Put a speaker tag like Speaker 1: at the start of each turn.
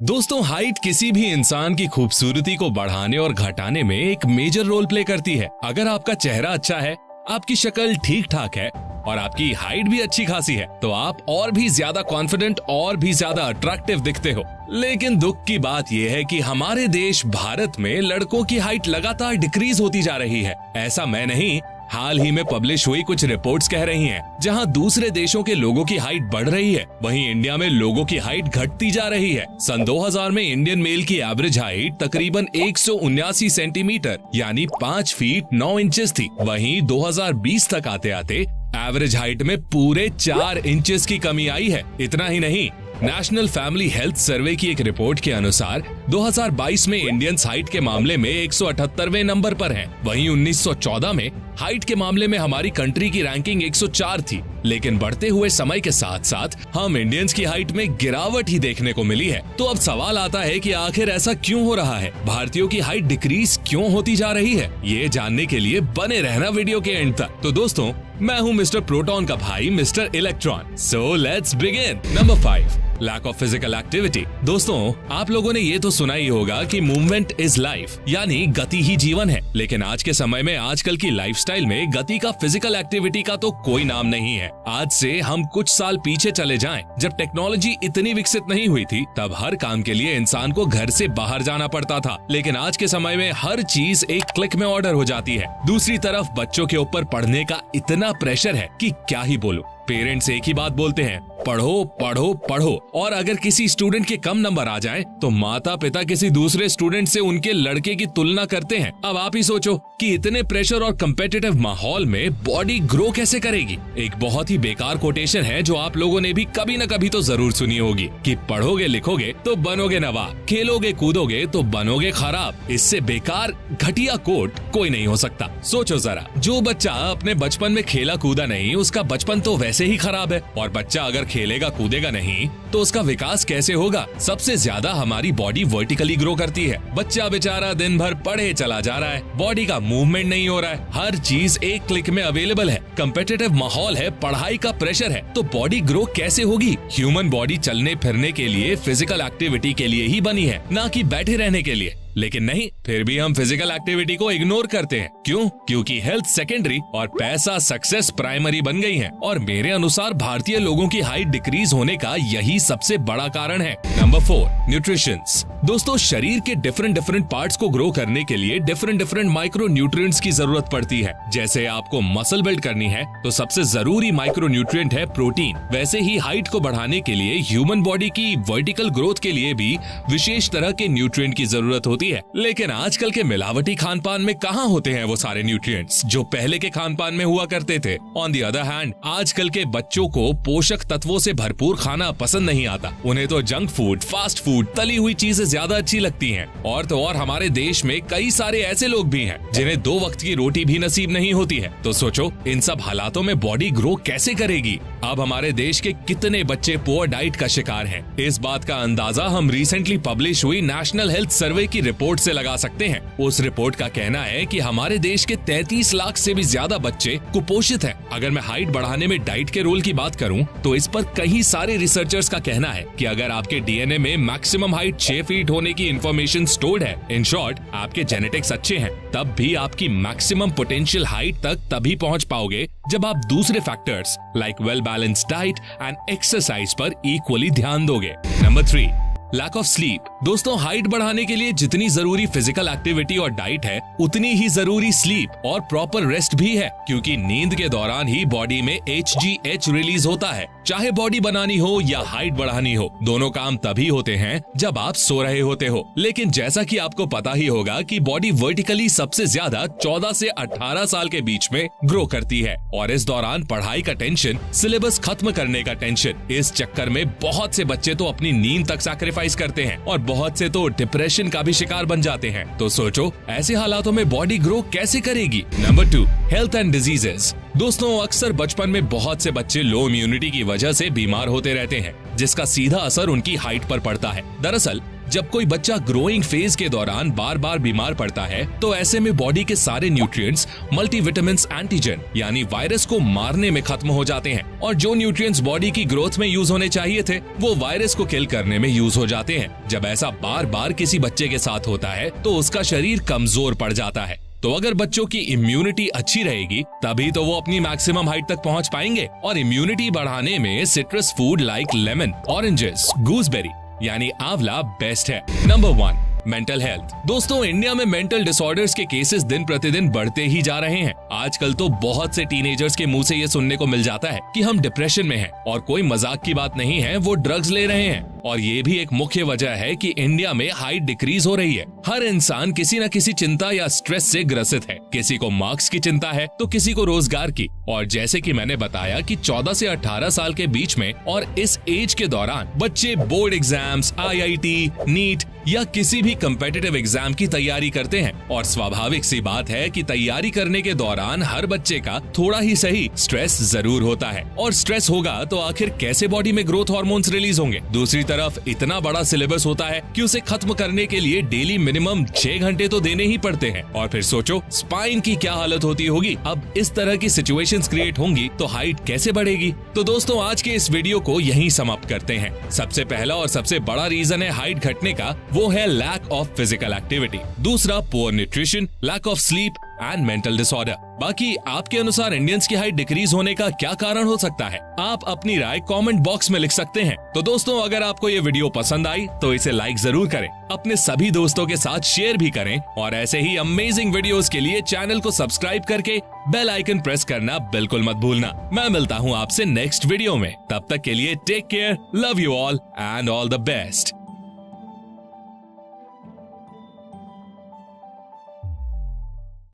Speaker 1: दोस्तों, हाइट किसी भी इंसान की खूबसूरती को बढ़ाने और घटाने में एक मेजर रोल प्ले करती है। अगर आपका चेहरा अच्छा है, आपकी शक्ल ठीक ठाक है और आपकी हाइट भी अच्छी खासी है, तो आप और भी ज्यादा कॉन्फिडेंट और भी ज्यादा अट्रैक्टिव दिखते हो। लेकिन दुख की बात यह है कि हमारे देश भारत में लड़कों की हाइट लगातार डिक्रीज होती जा रही है। ऐसा मैं नहीं, हाल ही में पब्लिश हुई कुछ रिपोर्ट्स कह रही हैं, जहां दूसरे देशों के लोगों की हाइट बढ़ रही है, वहीं इंडिया में लोगों की हाइट घटती जा रही है। सन 2000 में इंडियन मेल की एवरेज हाइट तकरीबन 179 सेंटीमीटर यानी 5 फीट 9 इंचेस थी। वहीं 2020 तक आते आते एवरेज हाइट में पूरे 4 इंचेस की कमी आई है। इतना ही नहीं, नेशनल फैमिली हेल्थ सर्वे की एक रिपोर्ट के अनुसार 2022 में इंडियंस हाइट के मामले में 178वें नंबर पर हैं। वहीं 1914 में हाइट के मामले में हमारी कंट्री की रैंकिंग 104 थी। लेकिन बढ़ते हुए समय के साथ साथ हम इंडियंस की हाइट में गिरावट ही देखने को मिली है। तो अब सवाल आता है कि आखिर ऐसा क्यों हो रहा है, भारतीयों की हाइट डिक्रीज क्यों होती जा रही है। ये जानने के लिए बने रहना वीडियो के एंड तक। तो दोस्तों, मैं हूँ मिस्टर प्रोटॉन का भाई mister electron. So let's begin. Number 5, lack of physical activity. दोस्तों, आप लोगों ने ये तो सुना ही होगा कि मूवमेंट इज लाइफ, यानी गति ही जीवन है। लेकिन आज के समय में आजकल की लाइफस्टाइल में गति का, फिजिकल एक्टिविटी का तो कोई नाम नहीं है। आज से हम कुछ साल पीछे चले जाएं, जब टेक्नोलॉजी इतनी विकसित नहीं हुई थी, तब हर काम के लिए इंसान को घर से बाहर जाना पड़ता था। लेकिन आज के समय में हर चीज एक क्लिक में ऑर्डर हो जाती है। दूसरी तरफ बच्चों के ऊपर पढ़ने का इतना प्रेशर है कि क्या ही बोलूं। पेरेंट्स एक ही बात बोलते हैं, पढ़ो पढ़ो पढ़ो, और अगर किसी स्टूडेंट के कम नंबर आ जाएं, तो माता पिता किसी दूसरे स्टूडेंट से उनके लड़के की तुलना करते हैं। अब आप ही सोचो कि इतने प्रेशर और कम्पिटिटिव माहौल में बॉडी ग्रो कैसे करेगी। एक बहुत ही बेकार कोटेशन है जो आप लोगों ने भी कभी न कभी तो जरूर सुनी होगी कि पढ़ोगे लिखोगे तो बनोगे नवाब, खेलोगे कूदोगे तो बनोगे खराब। इससे बेकार घटिया कोट कोई नहीं हो सकता। सोचो जरा, जो बच्चा अपने बचपन में खेला कूदा नहीं, उसका बचपन तो वैसे ही खराब है, और बच्चा अगर खेलेगा कूदेगा नहीं तो उसका विकास कैसे होगा। सबसे ज्यादा हमारी बॉडी वर्टिकली ग्रो करती है। बच्चा बेचारा दिन भर पढ़े चला जा रहा है, बॉडी का मूवमेंट नहीं हो रहा है। हर चीज एक क्लिक में अवेलेबल है, कंपेटिटिव माहौल है, पढ़ाई का प्रेशर है, तो बॉडी ग्रो कैसे होगी। ह्यूमन बॉडी चलने फिरने के लिए, फिजिकल एक्टिविटी के लिए ही बनी है, ना कि बैठे रहने के लिए। लेकिन नहीं, फिर भी हम फिजिकल एक्टिविटी को इग्नोर करते हैं। क्यों? क्योंकि हेल्थ सेकेंडरी और पैसा सक्सेस प्राइमरी बन गई है। और मेरे अनुसार भारतीय लोगों की हाइट डिक्रीज होने का यही सबसे बड़ा कारण है। Number 4, nutritions. दोस्तों, शरीर के डिफरेंट पार्ट्स को ग्रो करने के लिए डिफरेंट माइक्रो न्यूट्रिएंट्स की जरूरत पड़ती है। जैसे आपको मसल बिल्ड करनी है तो सबसे जरूरी माइक्रो न्यूट्रिएंट है प्रोटीन। वैसे ही हाइट को बढ़ाने के लिए, ह्यूमन बॉडी की वर्टिकल ग्रोथ के लिए भी विशेष तरह के न्यूट्रिएंट की जरूरत होती है। लेकिन आजकल के मिलावटी खान पान में कहाँ होते हैं वो सारे न्यूट्रिएंट्स जो पहले के खान पान में हुआ करते थे। ऑन द अदर हैंड, आजकल के बच्चों को पोषक तत्वों से भरपूर खाना पसंद नहीं आता। उन्हें तो जंक फूड, फास्ट फूड, तली हुई चीजें ज्यादा अच्छी लगती हैं। और तो और हमारे देश में कई सारे ऐसे लोग भी हैं जिन्हें 2 वक्त की रोटी भी नसीब नहीं होती है। तो सोचो, इन सब हालातों में बॉडी ग्रो कैसे करेगी। अब हमारे देश के कितने बच्चे पुअर डाइट का शिकार हैं। इस बात का अंदाजा हम रिसेंटली पब्लिश हुई नेशनल हेल्थ सर्वे की रिपोर्ट से लगा सकते हैं। उस रिपोर्ट का कहना है कि हमारे देश के 33 लाख से भी ज्यादा बच्चे कुपोषित हैं। अगर मैं हाइट बढ़ाने में डाइट के रोल की बात करूं, तो इस पर कई सारे रिसर्चर्स का कहना है कि अगर आपके डीएनए में मैक्सिमम हाइट 6 फीट होने की इंफॉर्मेशन स्टोर्ड है, इन शॉर्ट आपके जेनेटिक्स अच्छे हैं, तब भी आपकी मैक्सिमम पोटेंशियल हाइट तक तभी पहुंच पाओगे जब आप दूसरे factors like well balanced diet and exercise पर इक्वली ध्यान दोगे। Number 3, lack of sleep. दोस्तों, हाइट बढ़ाने के लिए जितनी जरूरी फिजिकल एक्टिविटी और डाइट है, उतनी ही जरूरी स्लीप और प्रॉपर रेस्ट भी है, क्योंकि नींद के दौरान ही बॉडी में HGH रिलीज होता है। चाहे बॉडी बनानी हो या हाइट बढ़ानी हो, दोनों काम तभी होते हैं जब आप सो रहे होते हो। लेकिन जैसा कि आपको पता ही होगा कि बॉडी वर्टिकली सबसे ज्यादा 14 से 18 साल के बीच में ग्रो करती है, और इस दौरान पढ़ाई का टेंशन, सिलेबस खत्म करने का टेंशन, इस चक्कर में बहुत से बच्चे तो अपनी नींद तक सैक्रिफाइस करते हैं और बहुत से तो डिप्रेशन का भी शिकार बन जाते हैं। तो सोचो, ऐसे हालातों में बॉडी ग्रो कैसे करेगी। Number 2, health and diseases. दोस्तों, अक्सर बचपन में बहुत से बच्चे लो इम्यूनिटी की वजह से बीमार होते रहते हैं, जिसका सीधा असर उनकी हाइट पर पड़ता है। दरअसल जब कोई बच्चा ग्रोइंग फेज के दौरान बार बार बीमार पड़ता है तो ऐसे में बॉडी के सारे न्यूट्रिएंट्स, मल्टीविटामिन्स, एंटीजन यानी वायरस को मारने में खत्म हो जाते हैं और जो न्यूट्रिएंट्स बॉडी की ग्रोथ में यूज होने चाहिए थे वो वायरस को किल करने में यूज हो जाते हैं। जब ऐसा बार बार किसी बच्चे के साथ होता है तो उसका शरीर कमजोर पड़ जाता है। तो अगर बच्चों की इम्यूनिटी अच्छी रहेगी तभी तो वो अपनी मैक्सिमम हाइट तक पहुंच पाएंगे। और इम्यूनिटी बढ़ाने में citrus food like lemon, oranges, gooseberry यानी आंवला बेस्ट है। Number 1, mental health. दोस्तों, इंडिया में मेंटल डिसऑर्डर्स के केसेस दिन प्रतिदिन बढ़ते ही जा रहे हैं। आजकल तो बहुत से टीनेजर्स के मुंह से ये सुनने को मिल जाता है कि हम डिप्रेशन में हैं और कोई मजाक की बात नहीं है, वो ड्रग्स ले रहे हैं। और ये भी एक मुख्य वजह है कि इंडिया में हाइट डिक्रीज हो रही है। हर इंसान किसी न किसी चिंता या स्ट्रेस से ग्रसित है। किसी को मार्क्स की चिंता है तो किसी को रोजगार की। और जैसे कि मैंने बताया कि 14 से 18 साल के बीच में और इस एज के दौरान बच्चे बोर्ड एग्जाम्स, IIT, नीट या किसी भी कम्पिटिटिव एग्जाम की तैयारी करते हैं। और स्वाभाविक सी बात है कि तैयारी करने के दौरान हर बच्चे का थोड़ा ही सही स्ट्रेस जरूर होता है। और स्ट्रेस होगा तो आखिर कैसे बॉडी में ग्रोथ हार्मोन्स रिलीज होंगे। दूसरी तरफ इतना बड़ा सिलेबस होता है कि उसे खत्म करने के लिए डेली मिनिमम 6 घंटे तो देने ही पड़ते हैं। और फिर सोचो स्पाइन की क्या हालत होती होगी। अब इस तरह की सिचुएशंस क्रिएट होंगी तो हाइट कैसे बढ़ेगी। तो दोस्तों, आज के इस वीडियो को यहीं समाप्त करते हैं। सबसे पहला और सबसे बड़ा रीजन है हाइट घटने का, वो है लैक ऑफ फिजिकल एक्टिविटी। दूसरा, poor nutrition, lack of sleep and mental disorder. बाकी आपके अनुसार इंडियंस की हाइट डिक्रीज होने का क्या कारण हो सकता है, आप अपनी राय कमेंट बॉक्स में लिख सकते हैं। तो दोस्तों, अगर आपको ये वीडियो पसंद आई तो इसे लाइक जरूर करें, अपने सभी दोस्तों के साथ शेयर भी करें और ऐसे ही अमेजिंग वीडियोस के लिए चैनल को सब्सक्राइब करके बेल आइकन प्रेस करना बिल्कुल मत भूलना। मैं मिलता हूँ आपसे नेक्स्ट वीडियो में, तब तक के लिए take care, love you all and all the best.